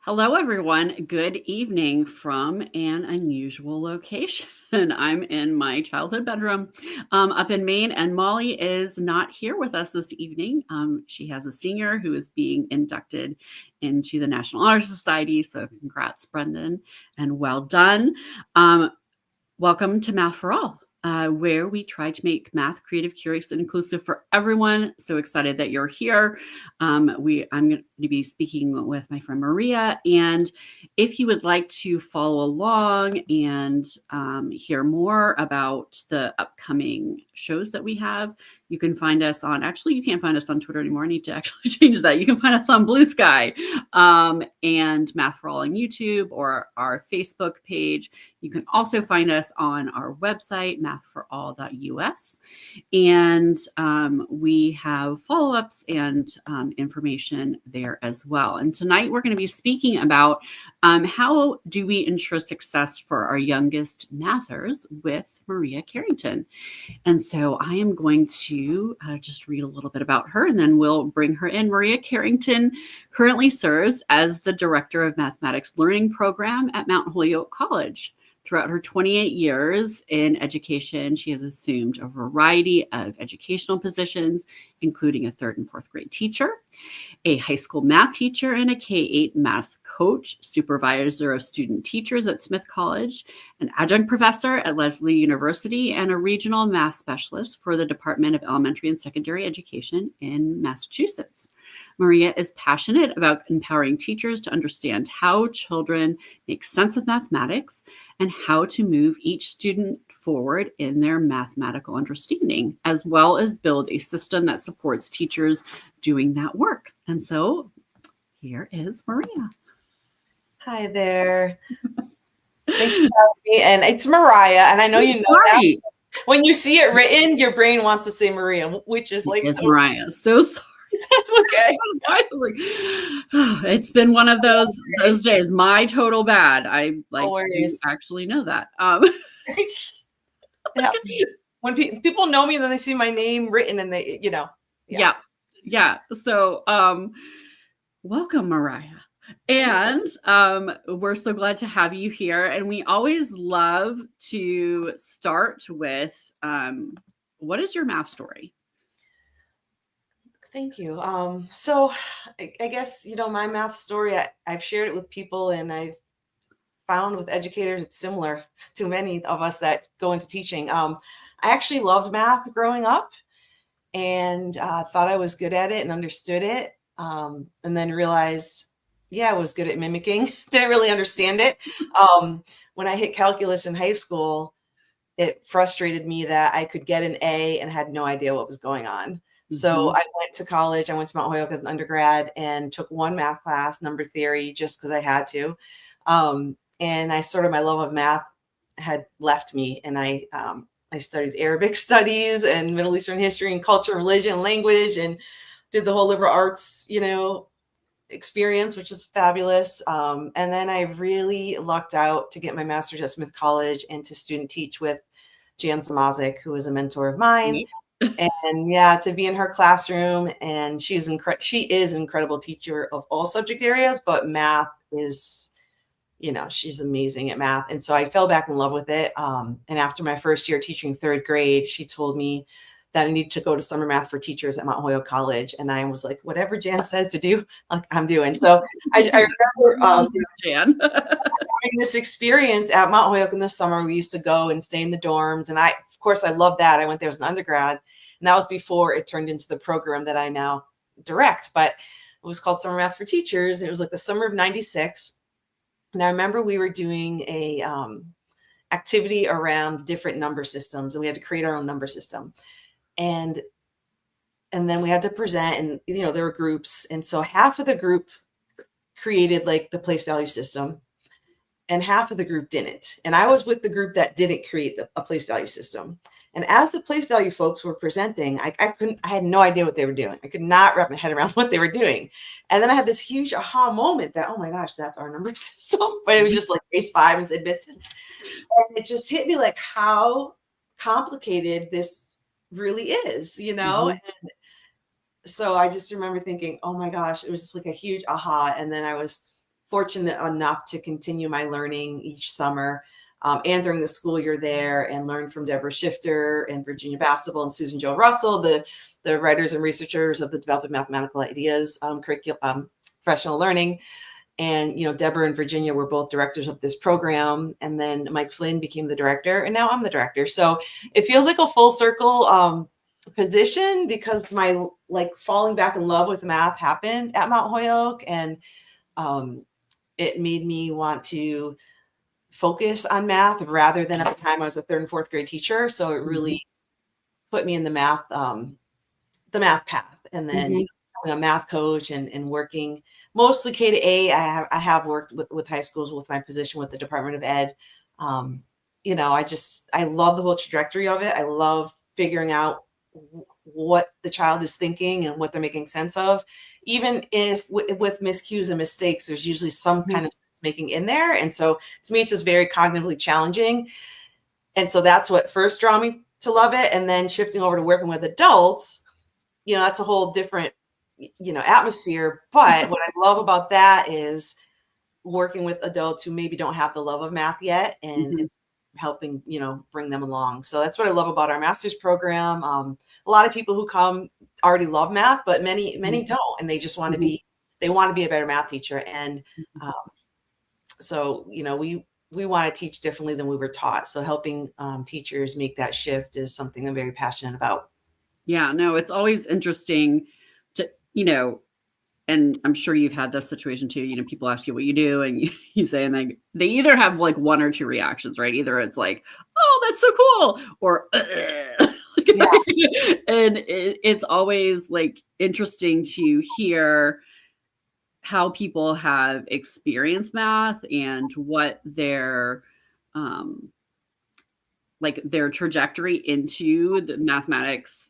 Hello, everyone. Good evening from an unusual location. I'm in my childhood bedroom up in Maine, and Molly is not here with us this evening. She has a senior who is being inducted into the National Honor Society. So, congrats, Brendan, and well done. Welcome to Math for All, where we try to make math creative, curious, and inclusive for everyone. So excited that you're here. I'm going to be speaking with my friend Marria. And if you would like to follow along and hear more about the upcoming shows that we have, you can find us on, actually, you can't find us on Twitter anymore. I need to actually change that. You can find us on Blue Sky and Math for All on YouTube or our Facebook page. You can also find us on our website, mathforall.us. And we have follow-ups and information there as well. And tonight we're going to be speaking about how do we ensure success for our youngest mathers with Marria Carrington. And so I am going to just read a little bit about her, and then we'll bring her in. Marria Carrington currently serves as the Director of Mathematics Learning Program at Mount Holyoke College. Throughout her 28 years in education, she has assumed a variety of educational positions, including a 3rd and 4th grade teacher, a high school math teacher, and a K-8 math coach, supervisor of student teachers at Smith College, an adjunct professor at Lesley University, and a regional math specialist for the Department of Elementary and Secondary Education in Massachusetts. Marria is passionate about empowering teachers to understand how children make sense of mathematics and how to move each student forward in their mathematical understanding, as well as build a system that supports teachers doing that work. And so here is Marria. Hi there. Thanks for having me. And it's Marria, and I know you know that. When you see it written, your brain wants to say Marria, which is like Marria. So sorry. That's okay. It's been one of those days. My total bad. I do actually know that. When people know me, then they see my name written, and they, yeah. So, welcome, Marria. And we're so glad to have you here. And we always love to start with what is your math story? Thank you. So I guess, my math story, I've shared it with people, and I've found with educators, it's similar to many of us that go into teaching. I actually loved math growing up and thought I was good at it and understood it. And then realized, I was good at mimicking. Didn't really understand it. When I hit calculus in high school, it frustrated me that I could get an A and had no idea what was going on. So I went to college. I went to Mount Holyoke as an undergrad and took one math class, number theory, just because I had to. And my love of math had left me. And I studied Arabic studies and Middle Eastern history and culture, and religion, and language, and did the whole liberal arts, experience, which is fabulous. And then I really lucked out to get my master's at Smith College and to student teach with Jan Samazik, who was a mentor of mine. And to be in her classroom, and she is an incredible teacher of all subject areas, but math is, she's amazing at math. And so I fell back in love with it. And after my first year teaching 3rd grade, she told me that I needed to go to summer math for teachers at Mount Holyoke College. And I was like, whatever Jan says to do, I'm doing. So I remember Jan having this experience at Mount Holyoke in the summer. We used to go and stay in the dorms. And I loved that. I went there as an undergrad. And that was before it turned into the program that I now direct. But it was called Summer Math for Teachers. And it was like the summer of '96. And I remember we were doing a activity around different number systems. And we had to create our own number system. And then we had to present, and, there were groups. And so half of the group created like the place value system, and half of the group didn't. And I was with the group that didn't create a place value system. And as the place value folks were presenting, I had no idea what they were doing. I could not wrap my head around what they were doing. And then I had this huge aha moment that, oh my gosh, that's our number system. But it was just like page 5 and said missed it. And it just hit me like how complicated this really is, And so I just remember thinking, oh my gosh, it was just like a huge aha. And then I was fortunate enough to continue my learning each summer and during the school year there, and learn from Deborah Shifter and Virginia Bastable and Susan Jo Russell, the writers and researchers of the Developing Mathematical Ideas curriculum, professional learning. And, Deborah and Virginia were both directors of this program. And then Mike Flynn became the director, and now I'm the director. So it feels like a full circle position, because my falling back in love with math happened at Mount Holyoke. And it made me want to focus on math rather than, at the time I was a 3rd and 4th grade teacher. So it really put me in the math path. And then becoming a math coach and working mostly K to A. I have worked with high schools with my position with the Department of Ed. I love the whole trajectory of it. I love figuring out what the child is thinking and what they're making sense of. Even if with miscues and mistakes, there's usually some kind of sense making in there. And so to me, it's just very cognitively challenging. And so that's what first drew me to love it. And then shifting over to working with adults, that's a whole different, atmosphere. But what I love about that is working with adults who maybe don't have the love of math yet, and helping, bring them along. So that's what I love about our master's program. A lot of people who come already love math, but many don't, and they just want to be a better math teacher. And so, we want to teach differently than we were taught. So helping teachers make that shift is something I'm very passionate about. Yeah, no, it's always interesting to, and I'm sure you've had this situation too. People ask you what you do, and you say, and they either have like one or two reactions, right? Either it's like, oh, that's so cool, or and it's always like interesting to hear how people have experienced math and what their their trajectory into the mathematics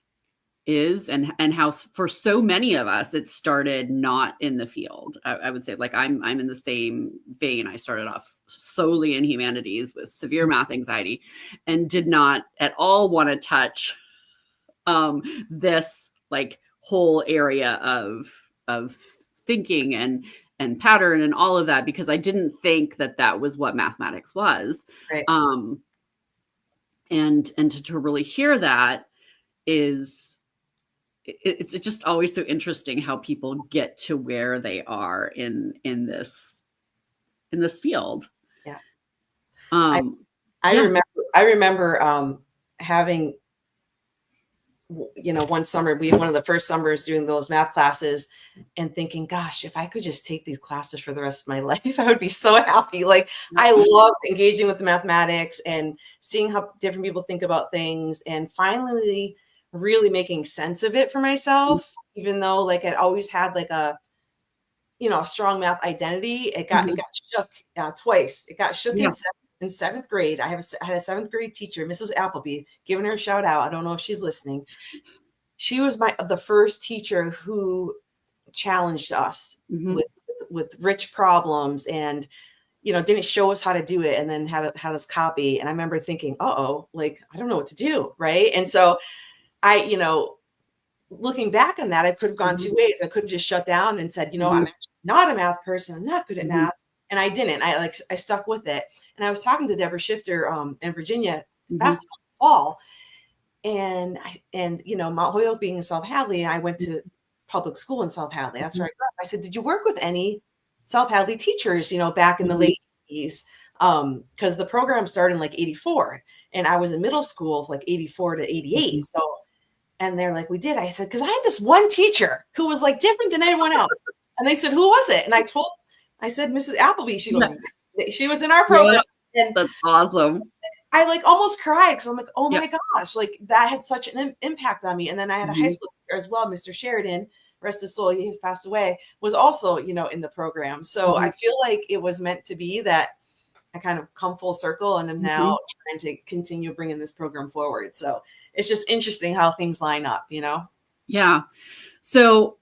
is, and how for so many of us it started not in the field. I would say, like, I'm in the same vein. I started off solely in humanities with severe math anxiety and did not at all want to touch this like whole area of thinking and pattern and all of that, because I didn't think that was what mathematics was. Right. And to really hear that is, it's just always so interesting how people get to where they are in this field. Yeah. I remember having, one summer, one of the first summers doing those math classes, and thinking, gosh, if I could just take these classes for the rest of my life, I would be so happy. Like, I loved engaging with the mathematics and seeing how different people think about things, and finally really making sense of it for myself, even though like I'd always had like a strong math identity. It got shook twice. It got shook in 7th grade. I had a 7th grade teacher, Mrs. Appleby, giving her a shout out. I don't know if she's listening. She was the first teacher who challenged us with rich problems, and didn't show us how to do it, and then had us copy. And I remember thinking, like, I don't know what to do, right? And so I, looking back on that, I could have gone two ways. I could have just shut down and said, I'm actually not a math person. I'm not good at math. And I didn't. I stuck with it. And I was talking to Deborah Shifter in Virginia last fall. And Mount Holyoke being in South Hadley, I went to public school in South Hadley. That's where I grew up. I said, did you work with any South Hadley teachers, back in the late 80s? Because the program started in like 84. And I was in middle school like 84 to 88. So, and they're like, we did. I said, because I had this one teacher who was like different than anyone else. And they said, who was it? And I said, Mrs. Appleby. She goes, she was in our program. Yeah, and that's awesome. I like almost cried, because I'm like, oh my gosh, like that had such an impact on me. And then I had a high school teacher as well, Mr. Sheridan, rest his soul, he has passed away, was also, in the program. So I feel like it was meant to be that I kind of come full circle, and I'm now trying to continue bringing this program forward. So it's just interesting how things line up, Yeah. So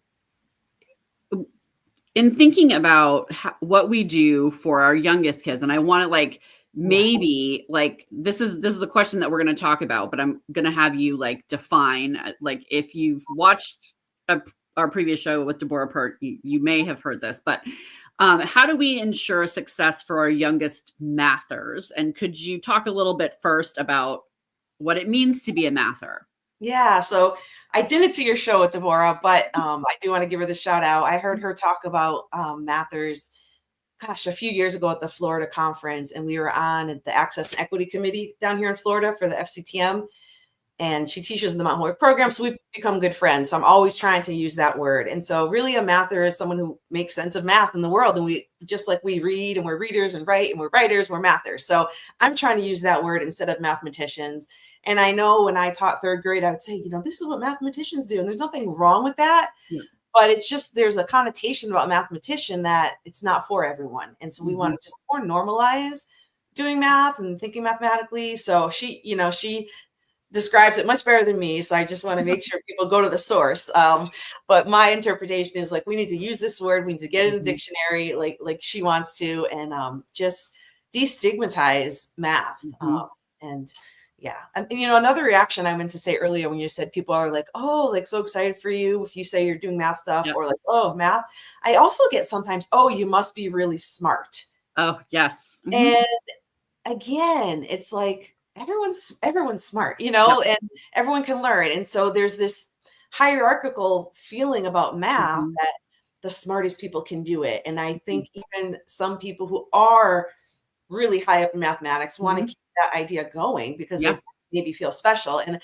in thinking about what we do for our youngest kids, and I want to like, maybe like, this is a question that we're going to talk about, but I'm going to have you like define, like, if you've watched our previous show with Deborah Pert, you may have heard this, but How do we ensure success for our youngest mathers? And could you talk a little bit first about what it means to be a mather? Yeah, so I didn't see your show with Deborah, but I do want to give her the shout out. I heard her talk about Mathers, gosh, a few years ago at the Florida conference, and we were on at the Access and Equity Committee down here in Florida for the FCTM. And she teaches in the Mountain Work program, so we've become good friends. So I'm always trying to use that word. And so really a mather is someone who makes sense of math in the world. And we, just like we read and we're readers and write and we're writers, we're mathers. So I'm trying to use that word instead of mathematicians. And I know when I taught third grade, I would say, this is what mathematicians do. And there's nothing wrong with that. Yeah. But it's just, there's a connotation about mathematician that it's not for everyone. And so we want to just more normalize doing math and thinking mathematically. So she describes it much better than me. So I just want to make sure people go to the source. But my interpretation is like, we need to use this word. We need to get it in the dictionary like she wants to, and just destigmatize math. And yeah. And another reaction I meant to say earlier when you said people are like, oh, like so excited for you if you say you're doing math stuff, or like, oh, math. I also get sometimes, oh, you must be really smart. Oh, yes. And again, it's like, everyone's smart, and everyone can learn. And so there's this hierarchical feeling about math that the smartest people can do it. And I think even some people who are really high up in mathematics want to keep that idea going because they maybe feel special. And,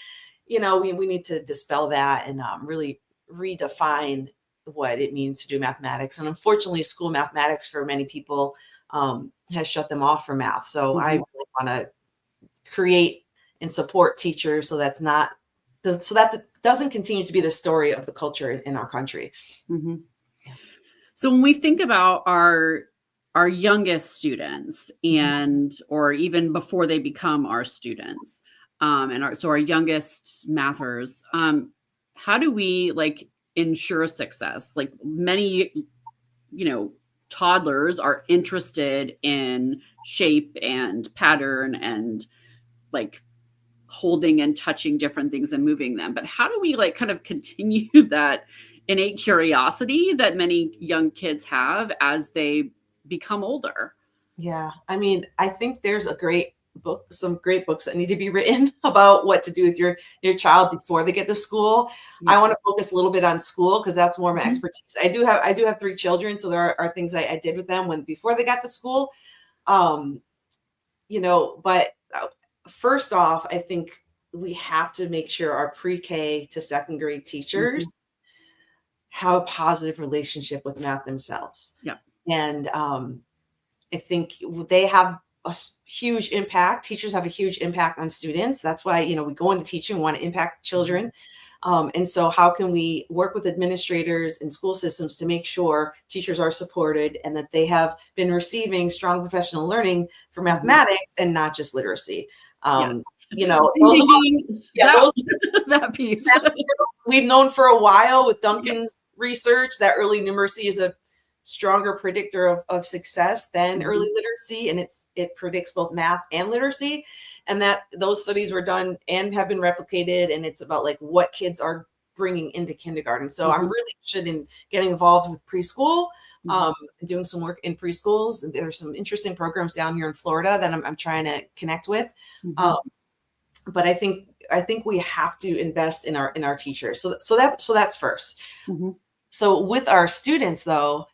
we need to dispel that and really redefine what it means to do mathematics. And unfortunately, school mathematics for many people has shut them off from math. So I really want to create and support teachers so that doesn't continue to be the story of the culture in our country. So when we think about our youngest students or even before they become our students, so our youngest mathers, how do we ensure success? Like many, toddlers are interested in shape and pattern and holding and touching different things and moving them. But how do we kind of continue that innate curiosity that many young kids have as they become older? Yeah. I mean, I think there's some great books that need to be written about what to do with your child before they get to school. I want to focus a little bit on school because that's more my expertise. I do have 3 children. So there are things I did with them before they got to school. But first off, I think we have to make sure our pre-K to second grade teachers have a positive relationship with math themselves. Yeah. And I think they have a huge impact. Teachers have a huge impact on students. That's why, we go into teaching, we want to impact children. And so how can we work with administrators and school systems to make sure teachers are supported and that they have been receiving strong professional learning for mathematics and not just literacy? Yes. That piece. We've known for a while with Duncan's research that early numeracy is a stronger predictor of success than early literacy, and it predicts both math and literacy, and that those studies were done and have been replicated, and it's about what kids are bringing into kindergarten. So I'm really interested in getting involved with preschool, doing some work in preschools. There's some interesting programs down here in Florida that I'm trying to connect with. But I think we have to invest in our teachers. So that's first. So with our students though,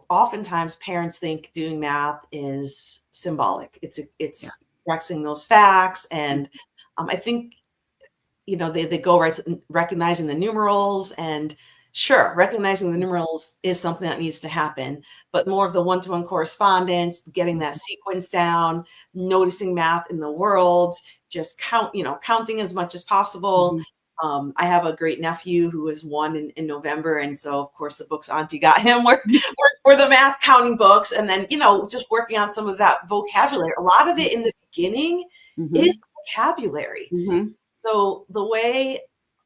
oftentimes parents think doing math is symbolic. It's expressing those facts. And I think, they go right to recognizing the numerals, and sure, recognizing the numerals is something that needs to happen, but more of the one-to-one correspondence, getting that sequence down, noticing math in the world, just counting as much as possible. I have a great nephew who was 1 in November. And so of course the books Auntie got him were the math counting books. And then, just working on some of that vocabulary. A lot of it in the beginning is vocabulary. So the way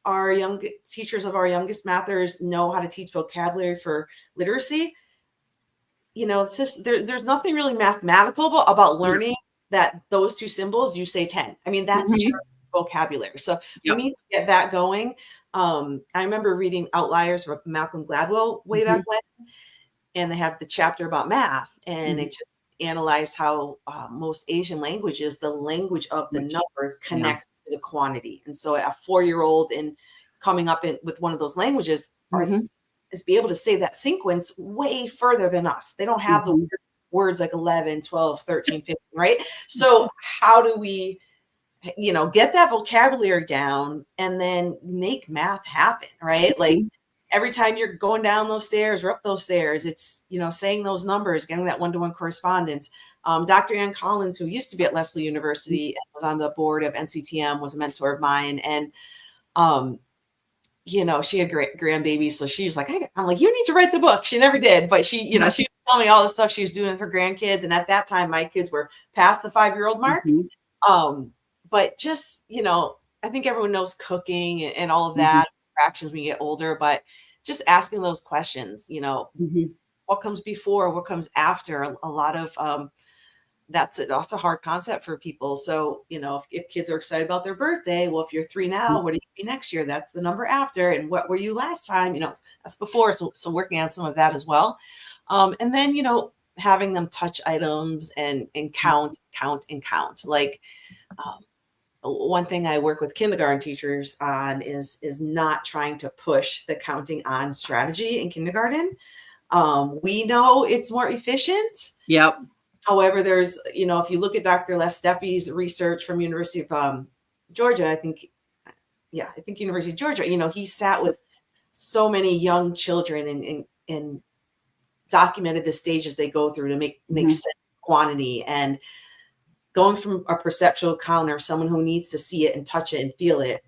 our young teachers of our youngest mathers know how to teach vocabulary for literacy, it's just, there's nothing really mathematical about learning that those 2 symbols, you say 10. I mean, that's just vocabulary. So we need to get that going. I remember reading Outliers with Malcolm Gladwell way back when. and they have the chapter about math, and Mhm. it just analyzed how most Asian languages, the language of the Which numbers yeah. connects to the quantity. And so a 4-year-old in coming up with one of those languages Mhm. is be able to say that sequence way further than us. They don't have the Mhm. words like 11, 12, 13, 15, right? So how do we, get that vocabulary down and then make math happen, right? Like Mhm. every time you're going down those stairs or up those stairs, it's, saying those numbers, getting that one-to-one correspondence. Dr. Ann Collins, who used to be at Lesley University and was on the board of NCTM, was a mentor of mine. And, um, she had great grandbabies. So she was like, I'm like, you need to write the book. She never did, but she would tell me all the stuff she was doing with her grandkids. And at that time, my kids were past the 5-year-old mark. Mhm. Um, but just, I think everyone knows cooking and all of Mhm. that actions when you get older, but just asking those questions, Mhm. what comes before, what comes after, a lot of, that's a hard concept for people. So, if kids are excited about their birthday, well, if you're 3 now, what are you gonna be next year? That's the number after. And what were you last time? That's before. So working on some of that as well. And then, having them touch items and count and count. Like, um, one thing I work with kindergarten teachers on is not trying to push the counting on strategy in kindergarten. We know it's more efficient. Yep. However, there's, if you look at Dr. Les Steffi's research from University of Georgia, I think University of Georgia, he sat with so many young children and documented the stages they go through to make Mhm. sense of quantity, and going from a perceptual counter, someone who needs to see it and touch it and feel it.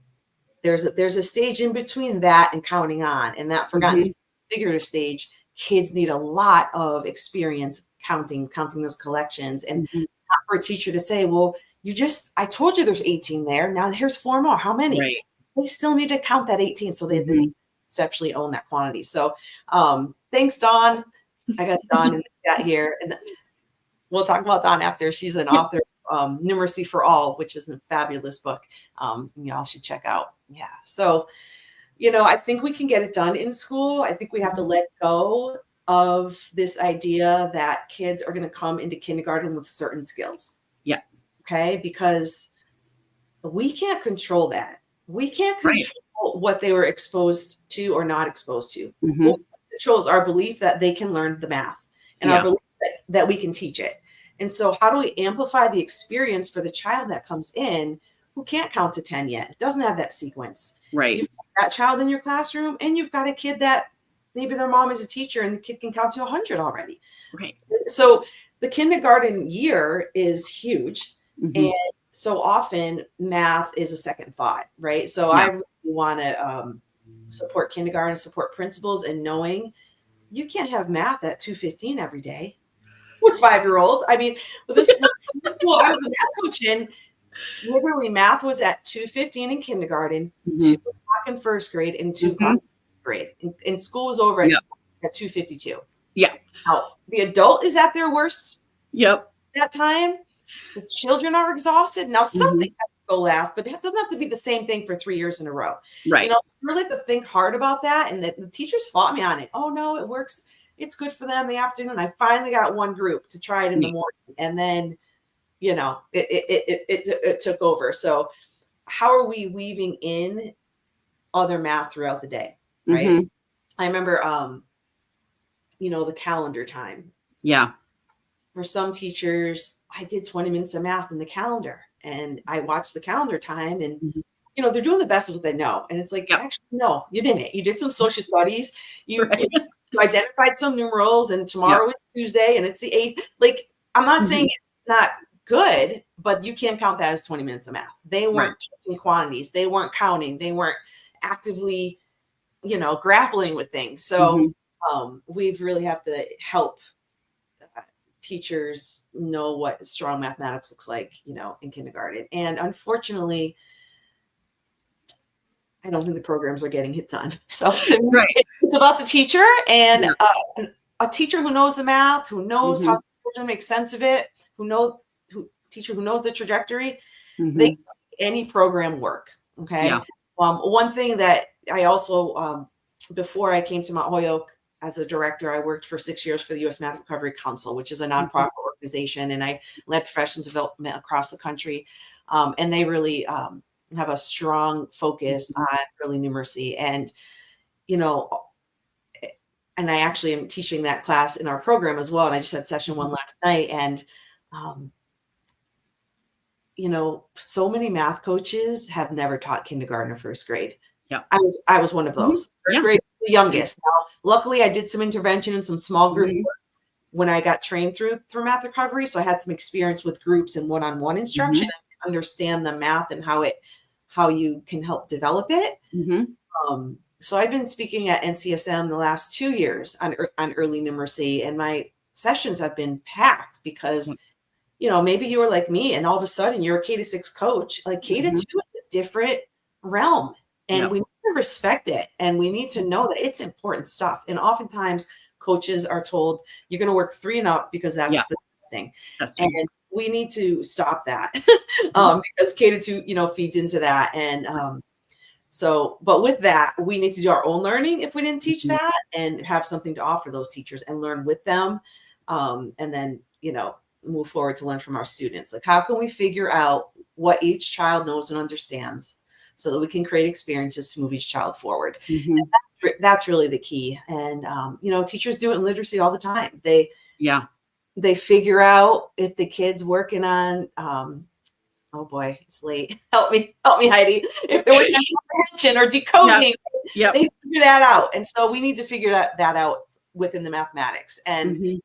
There's a stage in between that and counting on, and that forgotten Mhm. figurative stage. Kids need a lot of experience counting those collections, and Mhm. not for a teacher to say, well, I told you there's 18 there, now here's 4 more, how many? Right. They still need to count that 18 so they Mhm. conceptually own that quantity. So thanks, Dawn. I got Dawn in the chat here, and we'll talk about Dawn after. She's an Yep. author of Numeracy for All, which is a fabulous book. Y'all should check out. Yeah. So, I think we can get it done in school. I think we have to let go of this idea that kids are going to come into kindergarten with certain skills. Yeah. Okay. Because we can't control that. We can't Right. control what they were exposed to or not exposed to. What Mhm. controls our belief that they can learn the math, and our Yeah. belief that we can teach it. And so how do we amplify the experience for the child that comes in who can't count to 10 yet, doesn't have that sequence? Right. You've got that child in your classroom, and you've got a kid that maybe their mom is a teacher and the kid can count to 100 already. Right. So the kindergarten year is huge. And Mhm. so often math is a second thought, right? So I Yeah. really want to support kindergarten, support principals, and knowing you can't have math at 2:15 every day with 5-year-olds. I mean, with this school I was a math coach in, literally math was at 2:15 in kindergarten, 2 Mhm. o'clock in first grade, and 2 o'clock Mhm. in grade. And school was over Yep. at 2:52. Yeah. Now, the adult is at their worst Yep. that time. The children are exhausted. Now, something Mhm. has to go last, but that doesn't have to be the same thing for 3 years in a row. Right. So I really have to think hard about that. And the teachers fought me on it. Oh, no, it works. It's good for them in the afternoon. I finally got one group to try it in the Yeah. morning. And then, it took over. So, how are we weaving in other math throughout the day? Right. Mhm. I remember, the calendar time. Yeah. For some teachers, I did 20 minutes of math in the calendar, and I watched the calendar time, and Mhm. they're doing the best with what they know. And it's like, Yep. actually, no, you didn't. You did some social studies. You Right. identified some numerals, and Yep. tomorrow is Tuesday, and it's the 8th. Like, I'm not saying Mhm. it's not good, but you can't count that as 20 minutes of math. They Right. weren't touching quantities. They weren't counting. They weren't actively, grappling with things. So Mhm. we really have to help teachers know what strong mathematics looks like, in kindergarten. And unfortunately, I don't think the programs are getting it done. So to me, Right. it's about the teacher, and Yeah. a teacher who knows the math, who knows how Mhm. children make sense of it, teacher who knows the trajectory. They Mhm. make any program work. Yeah. Okay. One thing that I also, before I came to Mount Holyoke, as a director, I worked for 6 years for the U.S. Math Recovery Council, which is a nonprofit organization, and I led professional development across the country. And they really have a strong focus on early numeracy. And, you know, and I actually am teaching that class in our program as well. And I just had session one last night. And, you know, so many math coaches have never taught kindergarten or first grade. Yeah. I was one of those. Third grade, the youngest. Now, luckily, I did some intervention in some small group work when I got trained through Math Recovery. So I had some experience with groups and one-on-one instruction, and understand the math and how you can help develop it. So I've been speaking at NCSM the last 2 years on early numeracy, and my sessions have been packed because, you know, maybe you were like me and all of a sudden you're a K-6 coach. Like K-2 is a different realm, and we need to respect it, and we need to know that it's important stuff. And oftentimes coaches are told you're going to work 3 and up because that's the testing. And we need to stop that because K-2, you know, feeds into that. And so, but with that, we need to do our own learning if we didn't teach that, and have something to offer those teachers and learn with them. And then, you know, move forward to learn from our students. Like, how can we figure out what each child knows and understands so that we can create experiences to move each child forward? That's really the key. And, you know, teachers do it in literacy all the time. They figure out if the kid's working on, oh boy, it's late. Help me, Heidi. If they're working on comprehension or decoding, they figure that out. And so we need to figure that out within the mathematics. And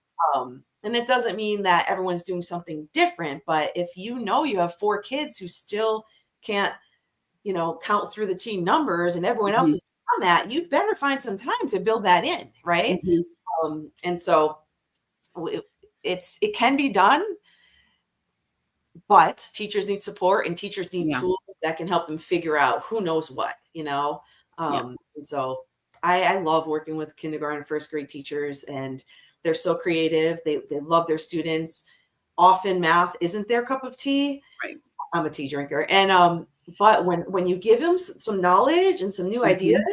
it doesn't mean that everyone's doing something different, but if you know you have 4 kids who still can't, you know, count through the team numbers, and everyone else is on that, you better find some time to build that in, right? And so it can be done, but teachers need support, and teachers need tools that can help them figure out who knows what, you know? And so I love working with kindergarten and first grade teachers, and they're so creative. They love their students. Often math isn't their cup of tea. Right. I'm a tea drinker. And, but when you give them some knowledge and some new ideas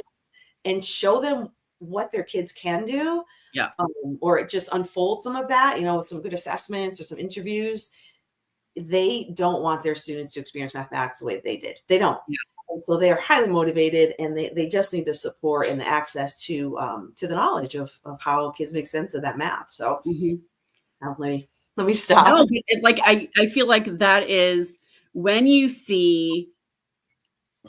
and show them what their kids can do, or it just unfolds some of that, you know, with some good assessments or some interviews, they don't want their students to experience mathematics the way they did. They don't. And so they are highly motivated, and they just need the support and the access to the knowledge of how kids make sense of that math. So now let me stop. No, like I feel like that is when you see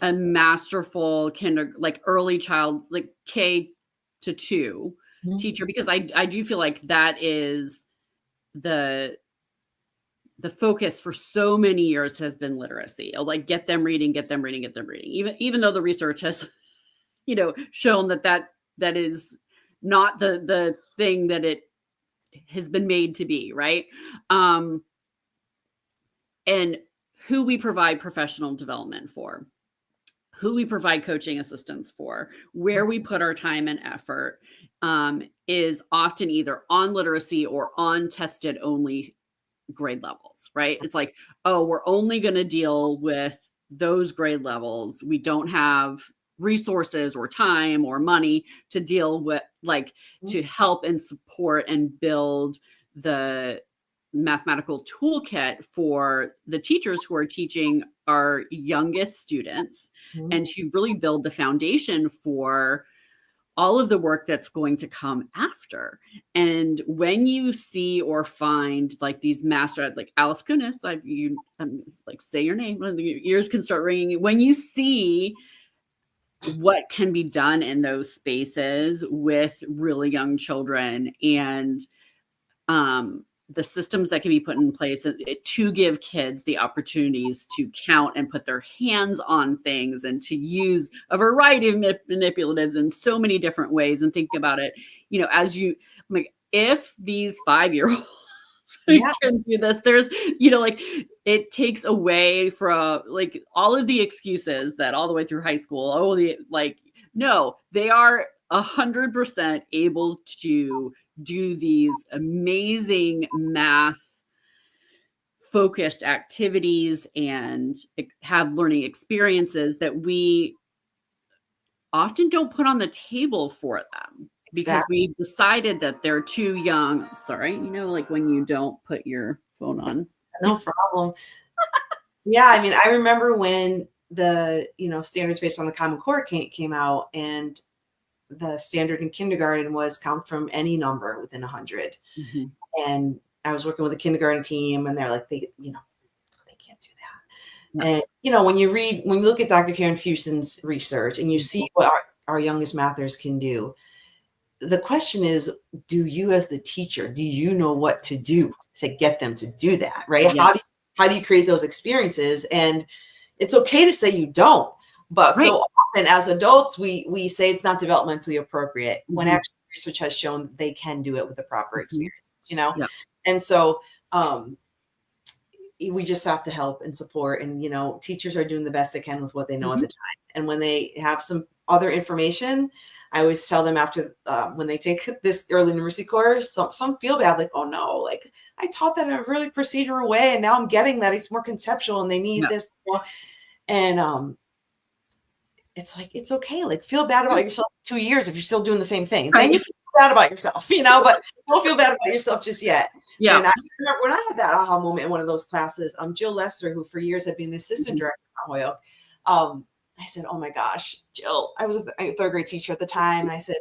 a masterful like early child, like K-2 teacher, because I do feel like that is the focus for so many years has been literacy. Like get them reading. Even though the research has, you know, shown that is not the thing that it has been made to be, right? And who we provide professional development for, who we provide coaching assistance for, where we put our time and effort, is often either on literacy or on tested only grade levels, right? It's like, oh, we're only going to deal with those grade levels. We don't have resources or time or money to deal with, like, to help and support and build the mathematical toolkit for the teachers who are teaching our youngest students, and to really build the foundation for all of the work that's going to come after. And when you see or find like these master, like Alice Kunis, like say your name, your ears can start ringing. When you see what can be done in those spaces with really young children, and the systems that can be put in place to give kids the opportunities to count and put their hands on things, and to use a variety of manipulatives in so many different ways, and think about it, you know, as you, like, if these 5-year-olds can do this, there's, you know, like, it takes away from like all of the excuses that all the way through high school, no, they are 100% able to do these amazing math focused activities and have learning experiences that we often don't put on the table for them. because we decided that they're too young. Sorry, like when you don't put your phone on. No problem. Yeah, I mean, I remember when the, standards based on the Common Core came out, and the standard in kindergarten was count from any number within 100. Mm-hmm. And I was working with a kindergarten team, and they're like, they can't do that. No. And, when you look at Dr. Karen Fuson's research and you see what our youngest mathers can do, the question is, do you as the teacher, do you know what to do to get them to do that, right? Yeah. How do you create those experiences? And it's okay to say you don't, but so often as adults, we say it's not developmentally appropriate, when actually research has shown they can do it with the proper experience, Yeah. And so we just have to help and support, and teachers are doing the best they can with what they know at the time. And when they have some other information, I always tell them after when they take this early numeracy course, some feel bad, like, oh no, like I taught that in a really procedural way, and now I'm getting that it's more conceptual and they need this, and it's like, it's okay, like feel bad about yourself 2 years if you're still doing the same thing. Then you feel bad about yourself, but don't feel bad about yourself just yet. Yeah. And I remember when I had that aha moment in one of those classes, Jill Lesser, who for years had been the assistant director at Holyoke, I said, oh my gosh, Jill, I was a third grade teacher at the time. And I said,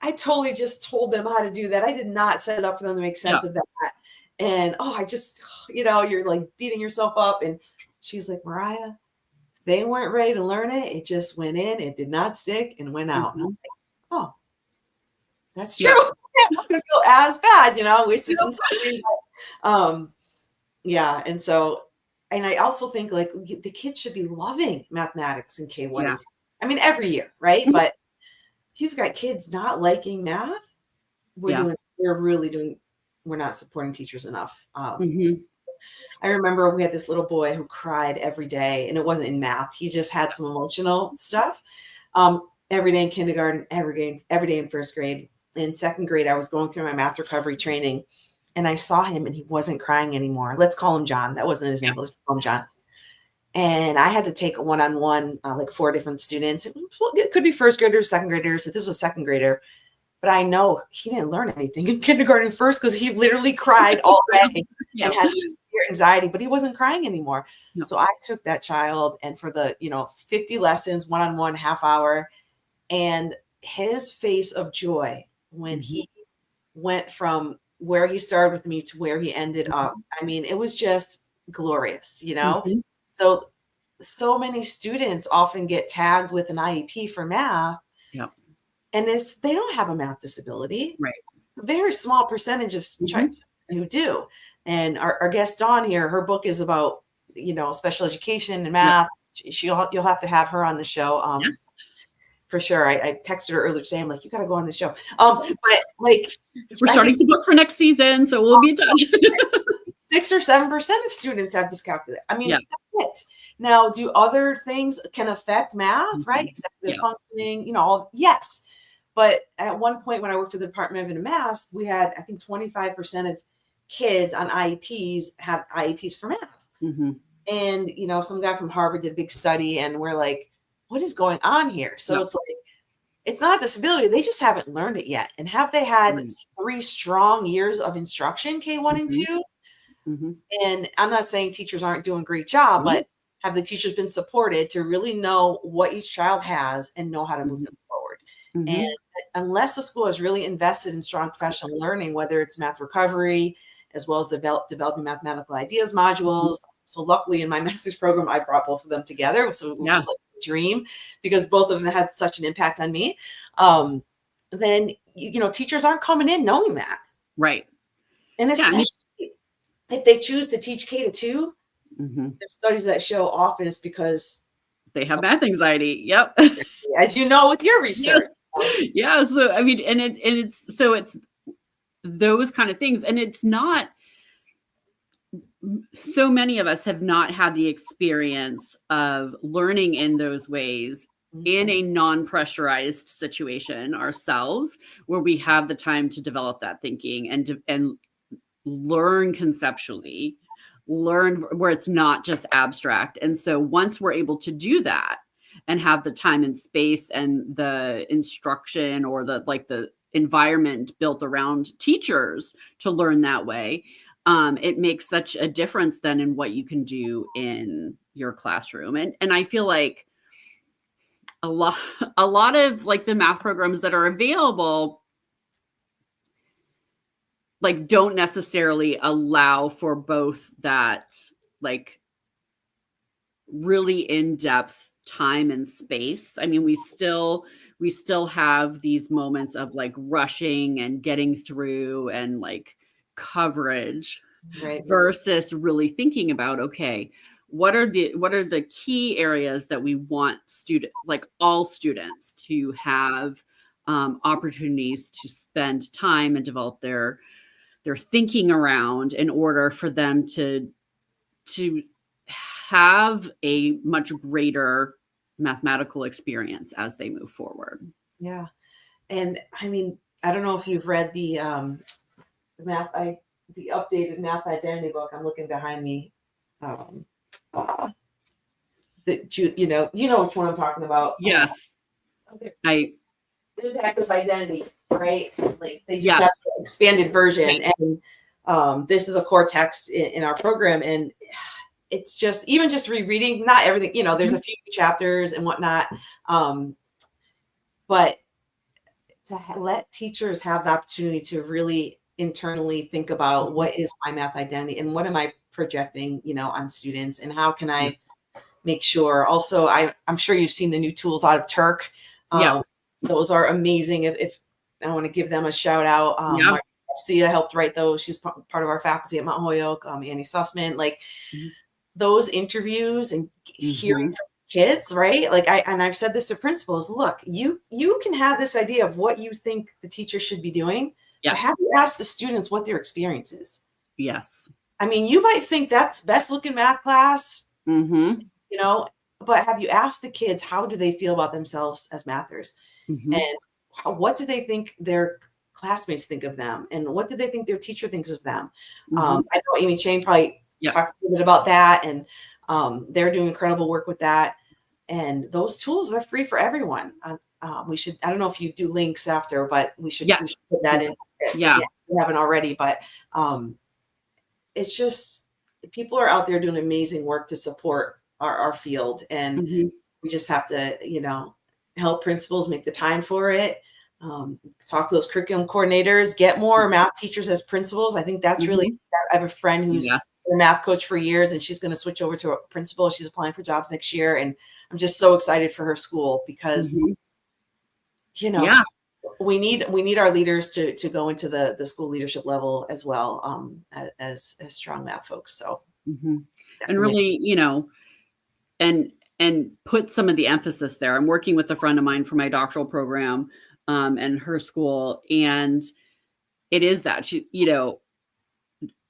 I totally just told them how to do that. I did not set it up for them to make sense of that. And, I just, you're like beating yourself up. And she's like, Marria, they weren't ready to learn it. It just went in, it did not stick, and went out. And I'm like, oh, that's true. I'm not going to feel as bad, wasted some time. Yeah. And so, and I also think like the kids should be loving mathematics in K1 and 2. I mean, every year, right? But if you've got kids not liking math, we're not supporting teachers enough. I remember we had this little boy who cried every day, and it wasn't in math. He just had some emotional stuff. Every day in kindergarten, every day in first grade. In second grade, I was going through my math recovery training, and I saw him, and he wasn't crying anymore. Let's call him John. That wasn't his name. Let's call him John. And I had to take a one-on-one, like 4 different students. It could be first graders, second graders. If this was a second grader, but I know he didn't learn anything in kindergarten first, because he literally cried all day and had this severe anxiety, but he wasn't crying anymore. So I took that child, and for the 50 lessons, one-on-one, half hour, and his face of joy when he went from where he started with me to where he ended up. I mean, it was just glorious, So many students often get tagged with an IEP for math. And they don't have a math disability. Right. It's a very small percentage of children who do. And our guest Dawn here, her book is about, special education and math. You'll have to have her on the show. For sure. I texted her earlier today. I'm like, you got to go on the show. But like, we're starting to book for next season, so we'll be in touch. 6 or 7% of students have dyscalculia. I mean, that's it. Now, do other things can affect math, right? Executive functioning, yes. But at one point when I worked for the Department of Math, we had, I think 25% of kids on IEPs had IEPs for math. And, some guy from Harvard did a big study, and we're like, what is going on here? So it's like, it's not a disability. They just haven't learned it yet. And have they had 3 strong years of instruction, K1 and 2? And I'm not saying teachers aren't doing a great job, but have the teachers been supported to really know what each child has and know how to move them forward? And unless the school has really invested in strong professional learning, whether it's math recovery, as well as developing mathematical ideas modules. So luckily in my master's program, I brought both of them together. So which is like a dream, because both of them had such an impact on me. Then, teachers aren't coming in knowing that. Right. And especially if they choose to teach K to 2, there's studies that show often it's because they have math anxiety. Yep. As you know, with your research. Yeah. So, I mean, it's those kind of things. And it's not, so many of us have not had the experience of learning in those ways in a non-pressurized situation ourselves, where we have the time to develop that thinking and learn conceptually, learn where it's not just abstract. And so once we're able to do that and have the time and space and the instruction or the environment built around teachers to learn that way, it makes such a difference then in what you can do in your classroom. And I feel like a lot a lot of like the math programs that are available like don't necessarily allow for both that like really in-depth time and space. I mean, we still have these moments of like rushing and getting through and like coverage Right. versus really thinking about, okay, what are the key areas that we want like all students to have opportunities to spend time and develop their thinking around in order for them to have a much greater mathematical experience as they move forward. Yeah. And I mean, I don't know if you've read the updated math identity book. I'm looking behind me. Um, that you know which one I'm talking about. Yes. Okay. I Impact of identity, right? Like they just have yes. the expanded version, Yes. and this is a core text in our program, and it's just even just rereading, not everything, there's a few chapters and whatnot, but to let teachers have the opportunity to really internally think about what is my math identity and what am I projecting, on students, and how can I make sure. Also, I'm sure you've seen the new tools out of Turk. Yeah. Those are amazing. If I want to give them a shout out, Yeah. Marcia helped write those. She's part of our faculty at Mount Holyoke. Annie Sussman, like Mhm. those interviews and hearing Mhm. from kids, right? Like I've said this to principals. Look, you can have this idea of what you think the teacher should be doing, but Yes. have you asked the students what their experience is? Yes. I mean, you might think that's best looking math class, Mhm. but have you asked the kids how do they feel about themselves as mathers? Mhm. And what do they think their classmates think of them? And what do they think their teacher thinks of them? Mhm. I know Amy Chang probably Yep. talked a little bit about that, and they're doing incredible work with that. And those tools are free for everyone. We should, I don't know if you do links after, but we should Yes. put that in. Yeah. Yeah, we haven't already, but it's just people are out there doing amazing work to support our field. And Mhm. we just have to, help principals make the time for it. Talk to those curriculum coordinators, get more math teachers as principals. I think that's really, Mhm. I have a friend who's Yes. a math coach for years, and she's going to switch over to a principal. She's applying for jobs next year. And I'm just so excited for her school because, Mhm. Yeah. we need our leaders to go into the school leadership level as well, as strong math folks. So Mhm. And definitely. really, and put some of the emphasis there. I'm working with a friend of mine for my doctoral program, and her school, and it is that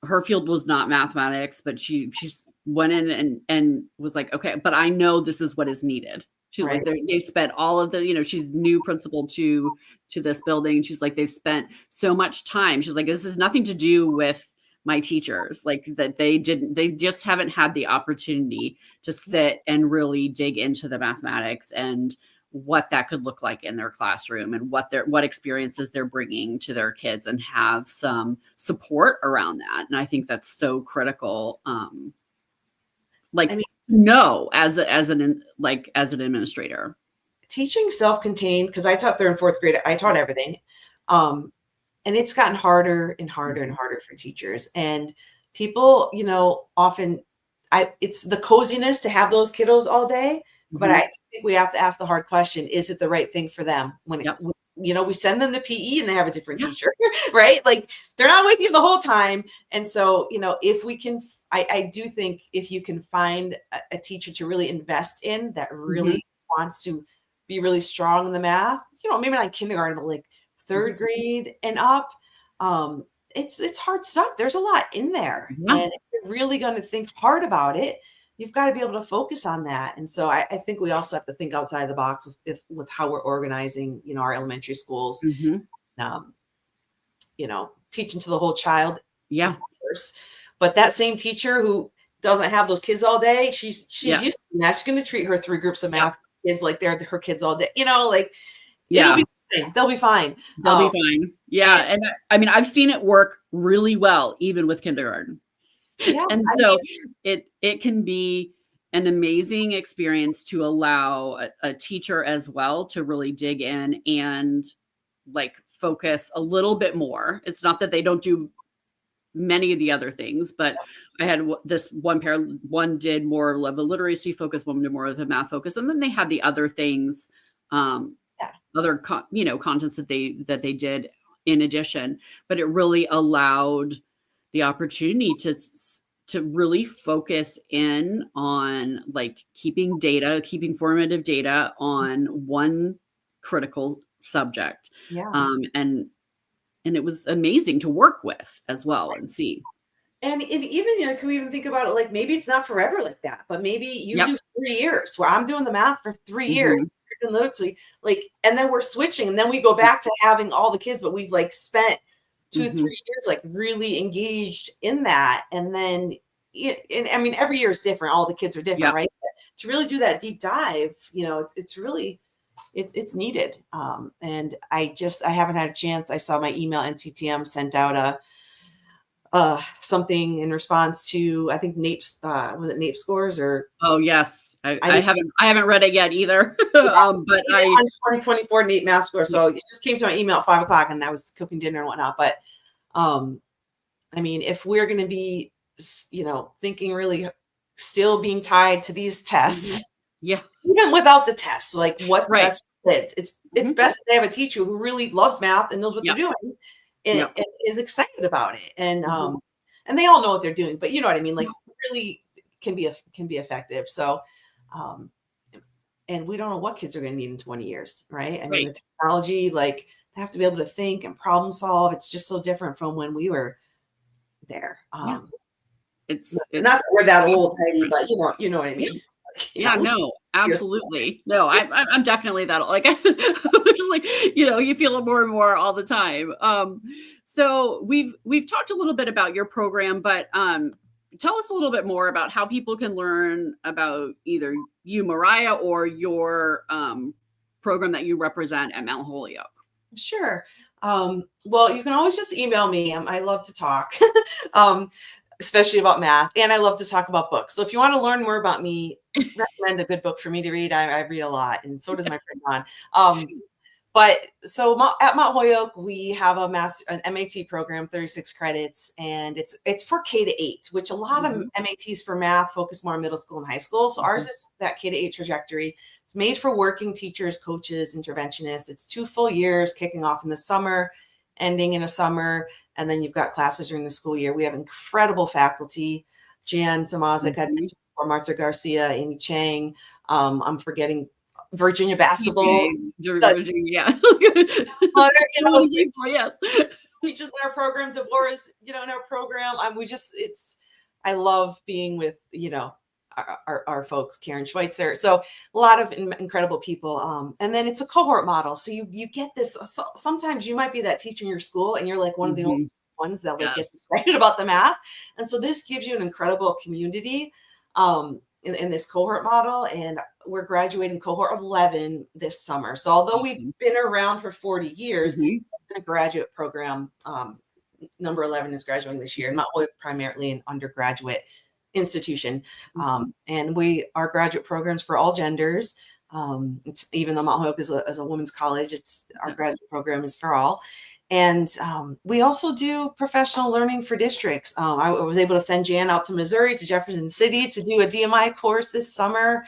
her field was not mathematics, but she's went in and was like, okay, but I know this is what is needed. She's Right. like, they spent all of the, she's new principal to this building. She's like, they've spent so much time. She's like, this has nothing to do with my teachers, like that they just haven't had the opportunity to sit and really dig into the mathematics and what that could look like in their classroom and what experiences they're bringing to their kids and have some support around that. And I think that's so critical. I Like mean, no, as an administrator. teaching self-contained, because I taught third and fourth grade, I taught everything. And it's gotten harder and harder and Mhm. harder for teachers. And people, often it's the coziness to have those kiddos all day. But I Mhm. think we have to ask the hard question, is it the right thing for them? Yep. We send them to PE and they have a different Yeah. teacher, right? Like they're not with you the whole time. And so, if we can, I do think if you can find a teacher to really invest in that Mhm. really wants to be really strong in the math, maybe not in kindergarten, but like Mhm. third grade and up, it's hard stuff. There's a lot in there. Yeah. And if you're really going to think hard about it, you've got to be able to focus on that. And so I think we also have to think outside the box with how we're organizing, our elementary schools, Mhm. um, teaching to the whole child, Yeah. of course. But that same teacher who doesn't have those kids all day, she's Yeah. used to that. She's going to treat her three groups of Yep. math kids like they're her kids all day, like It'll Yeah, be fine. They'll be fine. they'll be fine. Yeah, And and I mean, I've seen it work really well even with kindergarten. yeah, And I so mean, it can be an amazing experience to allow a teacher as well to really dig in and, like, focus a little bit more. It's not that they don't do many of the other things, but I had this one pair, one did more of a literacy focus, one did more of a math focus, and then they had the other things, um, yeah, other contents that they did in addition, but it really allowed the opportunity to really focus in on, like, keeping formative data on one critical subject, yeah. and it was amazing to work with as well and see. And even, can we even think about it like maybe it's not forever like that, but maybe you Yep. do 3 years where I'm doing the math for 3 years. Mhm. You're doing literacy, like, and then we're switching, and then we go back to having all the kids, but we've like spent two, Mhm. 3 years like really engaged in that. And then and I mean every year is different, all the kids are different, Yep. right? But to really do that deep dive, it's really it's needed. And I haven't had a chance. I saw my email NCTM sent out a something in response to, I think NAEP's, was it NAEP scores, or Oh, yes. I I I didn't haven't read it yet either. But read it I on 2024 NAEP math score. yeah. So it just came to my email at 5 o'clock, and I was cooking dinner and whatnot. But um, I mean, if we're going to be, thinking really still being tied to these Mhm. tests, Yeah. even without the tests, like what's Right. best for kids, it's Mhm. best to have a teacher who really loves math and knows what they're Yep. doing, and, Yep. and is excited about it. Mhm. And they all know what they're doing, but you know what I mean, like Yep. really can be effective. So um, and we don't know what kids are going to need in 20 years, right? I mean, Right. the technology, like they have to be able to think and problem solve. It's just so different from when we were there. Yeah. Not It's that we're that old, vastly Heidi, different. but you know what I Yeah. mean. Yeah, This is no, years. absolutely. No, I'm definitely that, like, like, you feel it more and more all the time. So we've talked a little bit about your program, but tell us a little bit more about how people can learn about either you, Mariah, or your program that you represent at Mount Holyoke. Sure. Well, you can always just email me. I love to talk, um, especially about math, and I love to talk about books. So if you want to learn more about me, recommend a good book for me to read. I read a lot, and so does my friend Ron. But so at Mount Holyoke, we have an MAT program, 36 credits, and it's for K-8, which a lot of Mhm. MATs for math focus more on middle school and high school. So ours Mhm. is that K-8 trajectory. It's made for working teachers, coaches, interventionists. It's 2 full years, kicking off in the summer, ending in a summer, and then you've got classes during the school year. We have incredible faculty. Jan Zamazik, I Mhm. mentioned before, Marta Garcia, Amy Chang. I'm forgetting Virginia Bassable. Okay. Yeah. Mother, So many it's like people, yes. teaches in our program, Deborah's, in our program. I love being with, our folks, Karen Schweitzer. So a lot of incredible people. And then it's a cohort model. So you get this, sometimes you might be that teacher in your school and you're like one of the only Mhm. ones that like gets Yes. excited about the math. And so this gives you an incredible community in this cohort model. And we're graduating cohort 11 this summer. So although we've Awesome. been around for 40 years, Mhm. a graduate program. Number 11 is graduating this year, and Mhm. Mount Holyoke primarily an undergraduate institution. Mhm. And our graduate programs for all genders. It's even though Mount Holyoke is a women's college, it's our Yeah. graduate program is for all. And we also do professional learning for districts. I was able to send Jan out to Missouri, to Jefferson City, to do a DMI course this summer,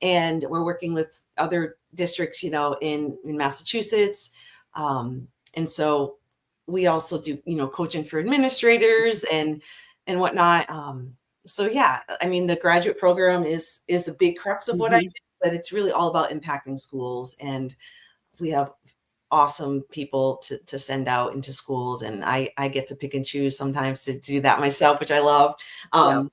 and we're working with other districts, in Massachusetts. And so we also do, coaching for administrators and whatnot. So yeah, I mean, the graduate program is the big crux of what I do, Mhm. but it's really all about impacting schools, and we have awesome people to send out into schools, and I get to pick and choose sometimes to do that myself, which I love. Yep.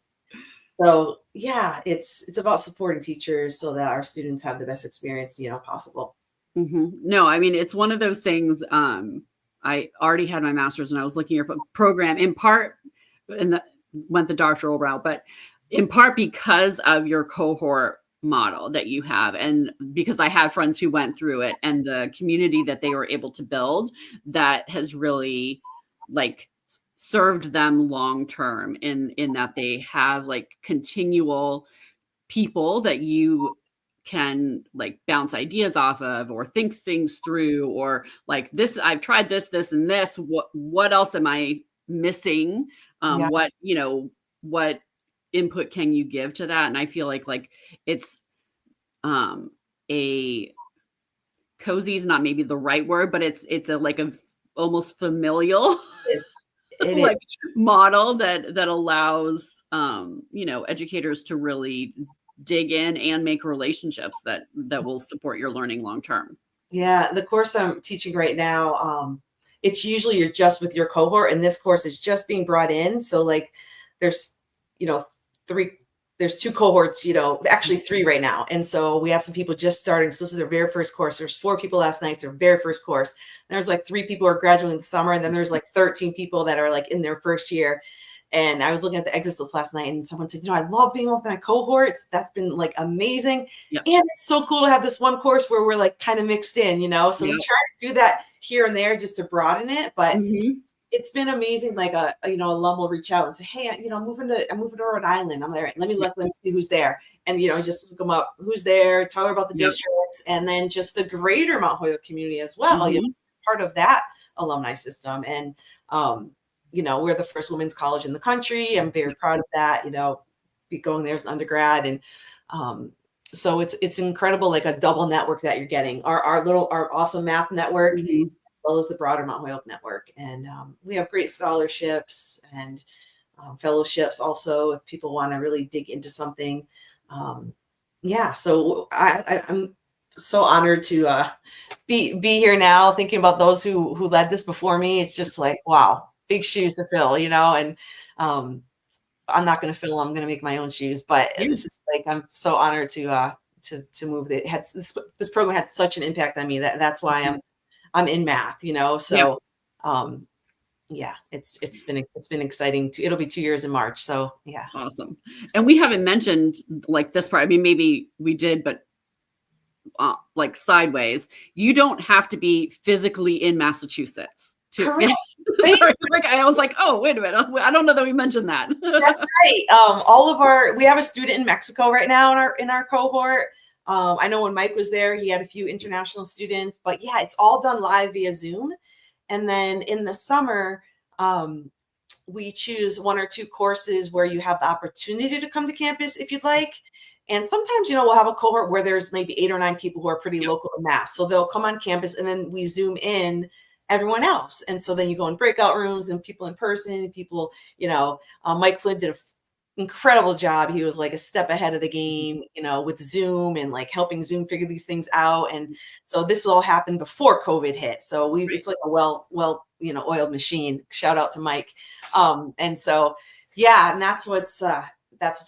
So yeah, it's about supporting teachers so that our students have the best experience, possible. Mhm. No, I mean, it's one of those things, I already had my master's and I was looking at a program in part and went the doctoral route, but in part because of your cohort model that you have, and because I have friends who went through it, and the community that they were able to build that has really like served them long term in that they have like continual people that you can like bounce ideas off of or think things through, or like this I've tried this and this, what else am I missing, Yeah. what what input can you give to that? And I feel like it's a cozy is not maybe the right word, but it's a like a almost familial It is. It is. like model that allows educators to really dig in and make relationships that will support your learning long term. Yeah, the course I'm teaching right now, it's usually you're just with your cohort, and this course is just being brought in. So like there's, you know, three, there's two cohorts, actually three right now. And so we have some people just starting. So this is their very first course. There's 4 people last night, it's their very first course. And there's like 3 people who are graduating this summer, and then there's like 13 people that are like in their first year. And I was looking at the exit slips last night, and someone said, I love being with my cohorts. That's been like amazing. Yep. And it's so cool to have this one course where we're like kind of mixed in, So we Yep. try to do that here and there just to broaden it. But Mhm. it's been amazing. Like a alum will reach out and say, hey, I'm moving to Rhode Island. I'm like, all right, let me see who's there. And, just look them up, who's there, tell her about the Yep. districts, and then just the greater Mount Holyoke community as well. Mhm. Part of that alumni system. And, we're the first women's college in the country. I'm very proud of that, be going there as an undergrad. And so it's incredible, like a double network that you're getting. Our awesome math network, as Mhm. well as the broader Mount Holyoke network. And we have great scholarships and fellowships also if people want to really dig into something. Yeah, so I'm so honored to be here now, thinking about those who led this before me. It's just like, wow, big shoes to fill, and I'm not going to fill them. I'm going to make my own shoes. But Yeah. it's just like I'm so honored to move. It had this program had such an impact on me that's why Mhm. I'm in math. Yeah. So yeah, it's been exciting. It'll be 2 years in March. So yeah. Awesome. And we haven't mentioned like this part. I mean, maybe we did, but like sideways. You don't have to be physically in Massachusetts to. Correct. Sorry, like I was like, oh, wait a minute. I don't know that we mentioned that. That's right. We have a student in Mexico right now in our cohort. I know when Mike was there, he had a few international students, but yeah, it's all done live via Zoom. And then in the summer, we choose 1 or 2 courses where you have the opportunity to come to campus if you'd like. And sometimes, we'll have a cohort where there's maybe 8 or 9 people who are pretty local in Mass. So they'll come on campus, and then we Zoom in everyone else. And so then you go in breakout rooms and people in person, people, Mike Flynn did an incredible job. He was like a step ahead of the game, with Zoom and like helping Zoom figure these things out. And so this all happened before COVID hit. So it's like a well, oiled machine. Shout out to Mike. And so, yeah, and that's what's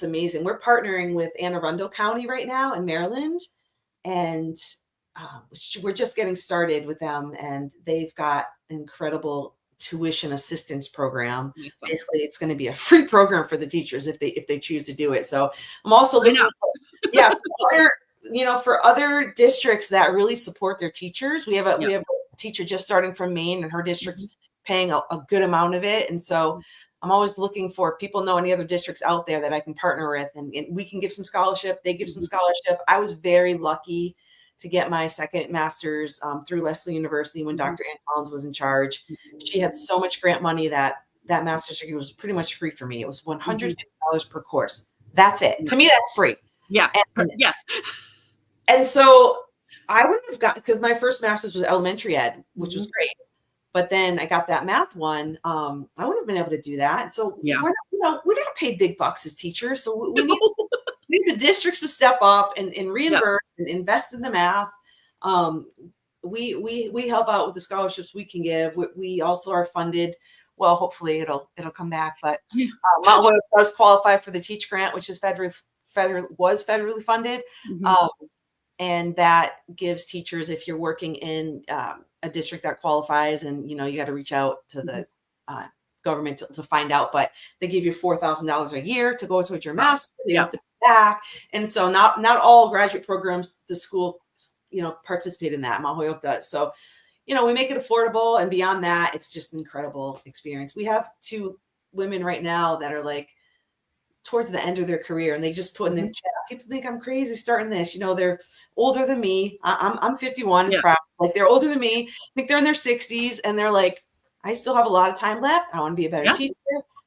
amazing. We're partnering with Anne Arundel County right now in Maryland, and we're just getting started with them, and they've got an incredible tuition assistance program. Awesome. Basically, it's going to be a free program for the teachers if they choose to do it. So I'm also looking for other districts that really support their teachers. We have a teacher just starting from Maine, and her district's paying a good amount of it. And so I'm always looking for people know any other districts out there that I can partner with, and we can give some scholarship. They give some scholarship. I was very lucky to get my second master's through Lesley University when Dr. Ann Collins was in charge. She had so much grant money that master's degree was pretty much free for me. It was $150 per course. That's it. To me, that's free. Yeah. Yes. And so I wouldn't have gotten, because my first master's was elementary ed, which was great. But then I got that math one. I wouldn't have been able to do that. So we're not paid big bucks as teachers. So we need the districts to step up and reimburse and invest in the math. We help out with the scholarships we can give. We also are funded. Well, hopefully it'll come back. But Mount Holyoke does qualify for the Teach Grant, which is was federally funded. And that gives teachers, if you're working in a district that qualifies, and you got to reach out to the government to find out, but they give you $4,000 a year to go towards your master's. You have to pay back. And so not all graduate programs, the school, participate in that. Mount Holyoke does. So, we make it affordable, and beyond that, it's just an incredible experience. We have 2 women right now that are like towards the end of their career, and they just put in the Mhm. chat, people think I'm crazy starting this. They're older than me. I'm 51 and Yeah. proud. Like, they're older than me. I think they're in their 60s, and they're like, I still have a lot of time left. I want to be a better Yeah. teacher.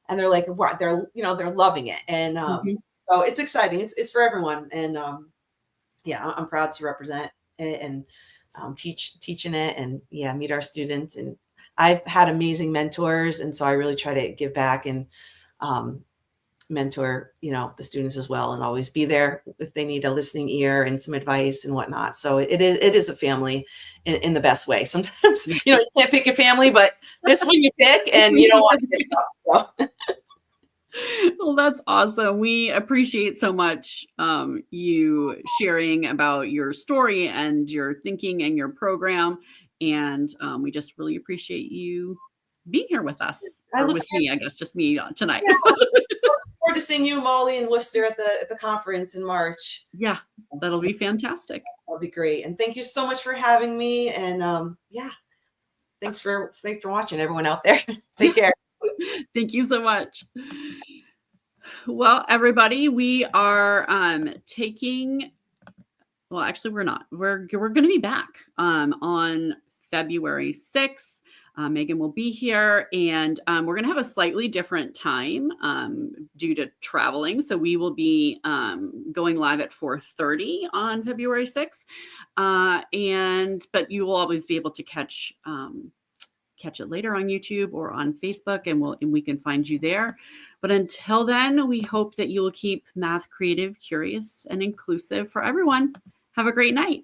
And they're like, what? They're loving it. And Mhm. so it's exciting. It's for everyone. And yeah, I'm proud to represent it and teaching it, and yeah, meet our students. And I've had amazing mentors, and so I really try to give back and um, mentor, the students as well, and always be there if they need a listening ear and some advice and whatnot. So it is a family in the best way. Sometimes, you can't pick your family, but this one you pick, and you don't want to give it up. So. Well, that's awesome. We appreciate so much you sharing about your story and your thinking and your program. And we just really appreciate you being here with us, I or look with me, I guess, just me tonight. yeah, forward to seeing you, Molly, and Worcester at the conference in March. Yeah, that'll be fantastic. That'll be great. And thank you so much for having me. And yeah, thanks for watching, everyone out there. Yeah, Take care. thank you so much. Well, everybody, we are taking. Well, actually, we're not. We're going to be back on February 6th. Megan will be here, and we're going to have a slightly different time due to traveling. So we will be going live at 4:30 on February 6th, but you will always be able to catch it later on YouTube or on Facebook, and we can find you there. But until then, we hope that you will keep math creative, curious, and inclusive for everyone. Have a great night.